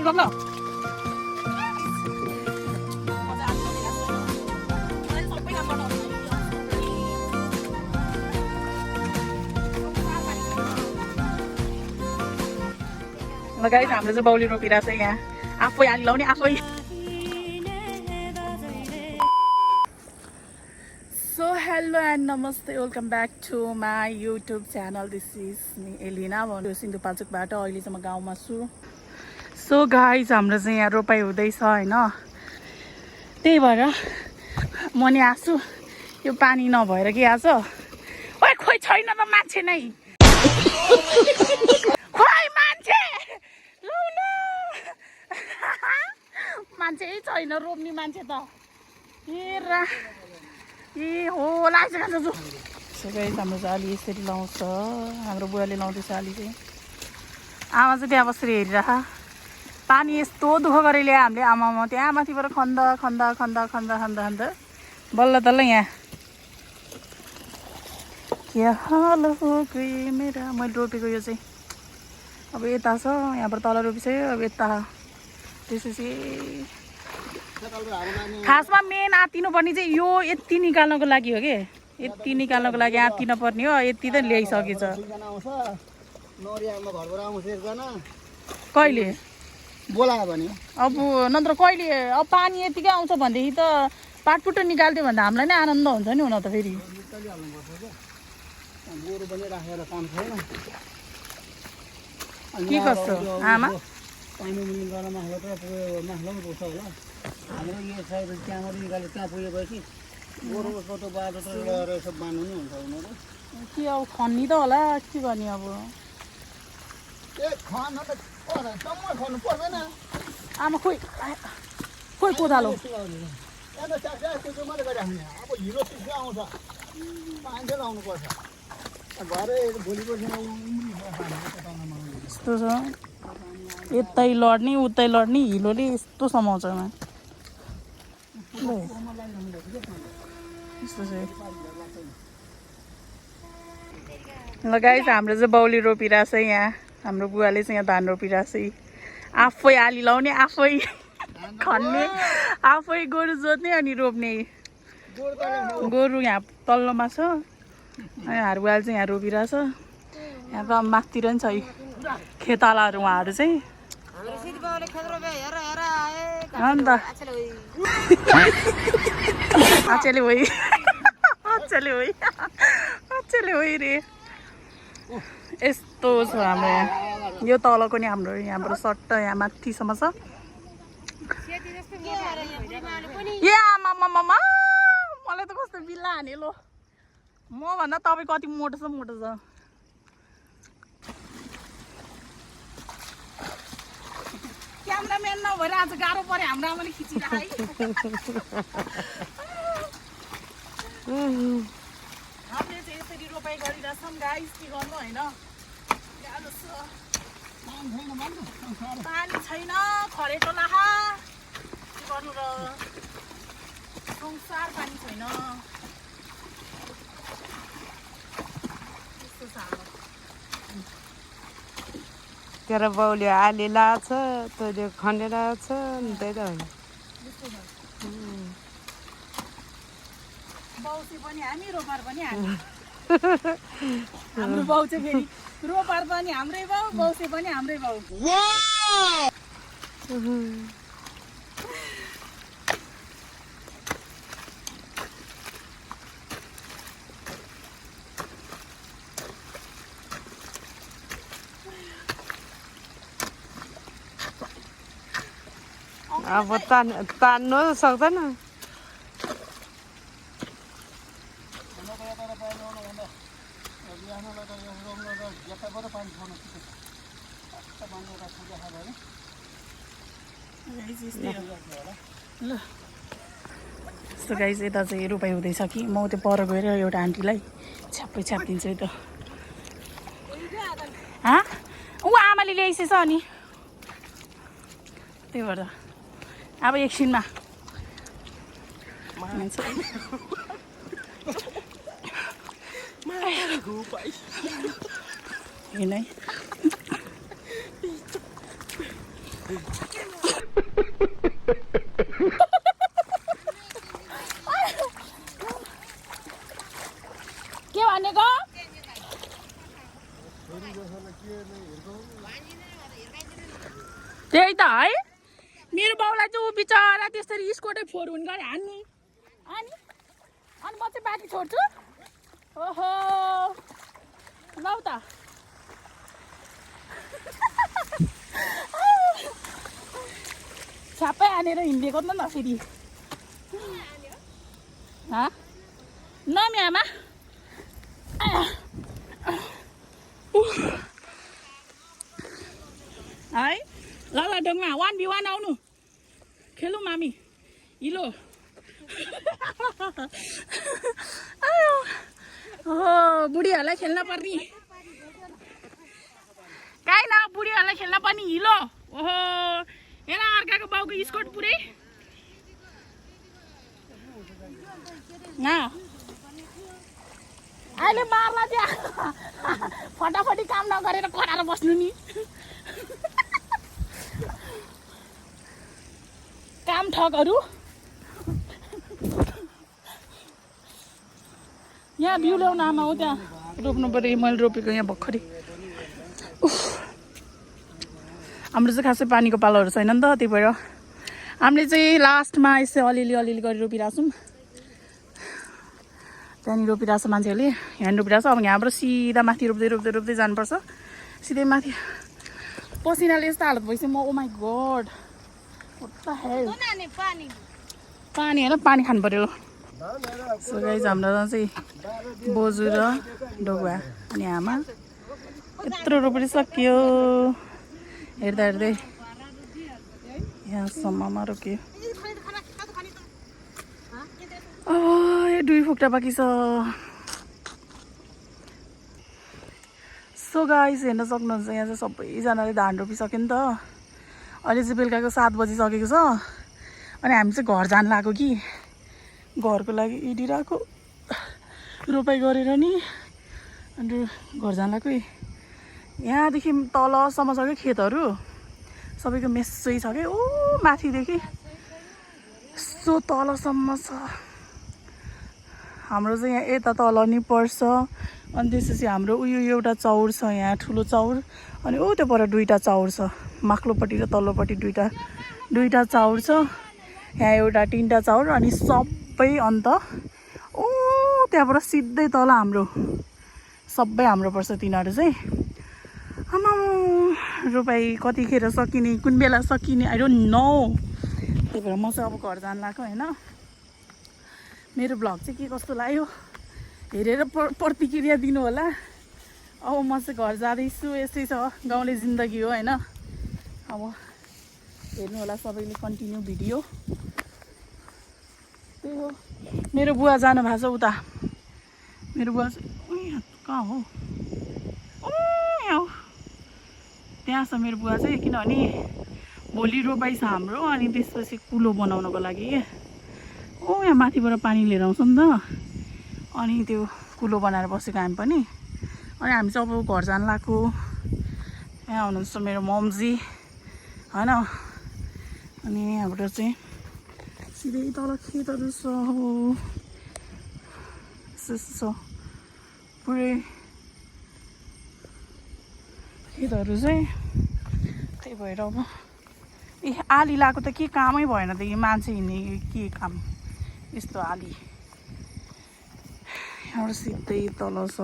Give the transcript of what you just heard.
ल गाइस हाम्रो चाहिँ बाउले रोपिरहेको छ यहाँ आफै आली लाउने आफै सो हेलो एन्ड नमस्ते welcome back to my YouTube channel this is me Elina भन्नु सिन्धुपाल्चोकबाट अहिले चाहिँ म गाउँमा छु सो गाइस हाम्रो चाहिँ यहाँ रोपाइ हुँदैछ होइन त्यही भएर म नि आछु यो पानी नभएर के आज ओइ खोइ छैन त मान्छे नै खोइ मान्छे मान्छे छैन रोप्ने मान्छे त हेरा ए हो लाग्छ दाजु सबै हाम्रो चाहिँ अलि यसरी लाउँछ हाम्रो बुवाले लाउँदैछ अलि चाहिँ आमा चाहिँ त्यहाँ बसेर हेरिरह पानी यस्तो दुःख गरेर ल्यायो हामीले आमामा त्यहाँ माथिबाट खन्द खन्द खन्द खन्द खन्द खन्द बल्ल तल्ल यहाँ के हाल हो गए मेरा मैले रोपेको यो चाहिँ अब यता छ यहाँबाट तल रोपिसक्यो अब यता त्यसपछि खासमा मेन आत्तिनु पर्ने चाहिँ यो यति निकाल्नको लागि हो कि यति निकाल्नको लागि आत्तिनु पर्ने हो यति त ल्याइसकेछ कहिले बोलायो भने अब नत्र कहिले अब पानी यतिकै आउँछ भनेदेखि त पाटपुटो निकाल्थ्यो भने हामीलाई नै आनन्द हुन्छ नि हुन त फेरि के कस्तो आमा पानी गर्न मास्लो त मास्लो पनि रोप्छ होला हाम्रो यो साइड त्यहाँबाट निकालेर त्यहाँ पुगेपछि गोरुको फोटो बाटो त यसो बाँध्नु नि हुन्छ उनीहरू के अब खन्नी त होला के गर्ने अब ए खन त टम्मै खन्नु पर्दैन आमा खोइ खोइ कोदालो अब हिरो सिक्दै आउँछ मान्छे लाउनुपर्छ भरे भोलि पर्सि यस्तो छ यतै लड्ने उतै लड्ने हिलोले यस्तो समाउँछ ल गाइस हाम्रो चाहिँ बाउले रोपिरहेछ यहाँ हाम्रो बुवाले चाहिँ यहाँ धान रोपिरहेछ आफै आली लाउने आफै खन्ने आफै गोरु जोत्ने अनि रोप्ने गोरु यहाँ तल्लोमा छ अनि हारबुवाले चाहिँ यहाँ रोपिरहेछ यहाँ त माथितिर नि छ खेतालाहरू उहाँहरू चाहिँ अन्त आचेले होइ आचेले होइ आचेले होइ रे यस्तो छ हाम्रो यहाँ यो तलको नि हाम्रो यहाँबाट सट्ट यहाँ माथिसम्म छ ए आमा मलाई त कस्तो बिल्ला हाने लो म भन्दा तपाईँ कति मोटो छ क्यामराम्यान नभएर आज गाह्रो पऱ्यो हाम्रो आमाले खिचिरहेको है हामीले चाहिँ यसरी रोपाइ गरिरहेछौँ गाइस के गर्नु होइन पानी छैन खरेको लाहा के गर्नु र संसार पानी छैन त्यस्तो छ तेरो बाउले आली लाछ तैँले खनेर छ त्यही त होइन बाउसे पनि हामी रोपार पनि हामी हाम्रो बाउ चाहिँ फेरि रोपार पनि हाम्रै बाउ बाउसे पनि हाम्रै बाउ अब तान्नु सक्दैन ल यस्तो गाइस यता चाहिँ रोपाइ हुँदैछ कि म त्यो पर गएर एउटा आन्टीलाई छ्याप्पै छ्यापिदिन्छु है त ऊ आमाले ल्याइसेछ अनि त्यही भएर अब एकछिनमा हेर्नु है त्यही त है मेरो बाउलाई चाहिँ ऊ बिचरा त्यसरी स्कोटै फोहोर हुने गरी हान्ने अनि अनि म चाहिँ बाटी छोड्छु ओहो लौ त छ्याप्पै हानेर हिँडेको त न फेरि नम्यामा है ल ल डोङमा 1v1 आउनु खेलौँ मामी हिलो ओहो बुढीहरूलाई खेल्न पर्ने काहीँ न बुढीहरूलाई खेल्न पर्ने हिलो ओहो हेर अर्काको बाउको स्कोट पुरै अहिले मार्ला त्यहाँ फटाफटी काम नगरेर कराएर बस्नु नि काम ठगहरू यहाँ बिउ ल्याउन आमा हो त्यहाँ रोप्नु पऱ्यो मैले रोपेको यहाँ भर्खरै हाम्रो चाहिँ खासै पानीको पालोहरू छैन नि त त्यही भएर हामीले चाहिँ लास्टमा यसो अलिअलि गरी रोपिरहेको छौँ त्यहाँनिर रोपिरहेको छ मान्छेहरूले यहाँ रोपिरहेको छ अब यहाँबाट सिधा माथि रोप्दै जानुपर्छ सिधै माथि पसिनाले यस्तो हालत भइसक्यो म ओ माई गड पानी होइन पानी खानु पर्यो सो गाइज हाम्रो चाहिँ बोजू र डोगुवा अनि आमा यत्रो रोपनी सकियो हेर्दा यहाँसम्ममा रोकियो यो 2 फुक्टा बाँकी छ सो गाइज हेर्न सक्नुहुन्छ यहाँ चाहिँ सबैजनाले धान रोपिसक्यो नि त अहिले चाहिँ बेलुकाको 7 बजिसकेको छ अनि हामी चाहिँ घर जान लाग्यो कि घरको लागि हिँडिरहेको रोपाइ गरेर नि अनि घर जान लाग्यो यहाँदेखि तलसम्म छ क्या खेतहरू सबैको मेसै छ क्या ऊ माथिदेखि यस्तो तलसम्म छ हाम्रो चाहिँ यहाँ यता तल नि पर्छ अनि त्यसपछि हाम्रो उयो एउटा चौर छ यहाँ ठुलो चौर अनि ऊ त्यो पर 2टा चौर छ माथिल्लोपट्टि र तल्लोपट्टि 2टा चौर छ यहाँ एउटा 3टा चौर अनि सबै अन्त ओ त्यहाँबाट सिधै तल हाम्रो सबै हाम्रो पर्छ तिनीहरू चाहिँ आमा रोपाइ कतिखेर सकिने कुन बेला सकिने आई डोन्ट नो त्यही भएर म चाहिँ अब घर जान लाग्यो होइन मेरो भ्लग चाहिँ के कस्तो लाग्यो हेरेर प्रतिक्रिया दिनु होला अब म चाहिँ घर जाँदैछु यस्तै छ गाउँले जिन्दगी हो होइन अब हेर्नु होला सबैले कन्टिन्यू भिडियो त्यही हो मेरो बुवा जानु भएको छ उता मेरो बुवा चाहिँ कहाँ हो त्यहाँ छ मेरो बुवा चाहिँ किनभने भोलि रोपाइ छ हाम्रो अनि त्यसपछि कुलो बनाउनको लागि ओ यहाँ माथिबाट पानी लिएर आउँछ नि त अनि त्यो कुलो बनाएर बसेको हामी पनि अनि हामी चाहिँ अब घर जान लाग्यो यहाँ हुनुहुन्छ मेरो मम्जी होइन अनि यहाँबाट चाहिँ सिधै तल खेतहरू छ छ पुरै खेतहरू चाहिँ त्यही भएर अब ए आली लगाएको त के कामै भएन त यो मान्छे हिँड्ने के काम यस्तो आली यहाँबाट सिधै तल छ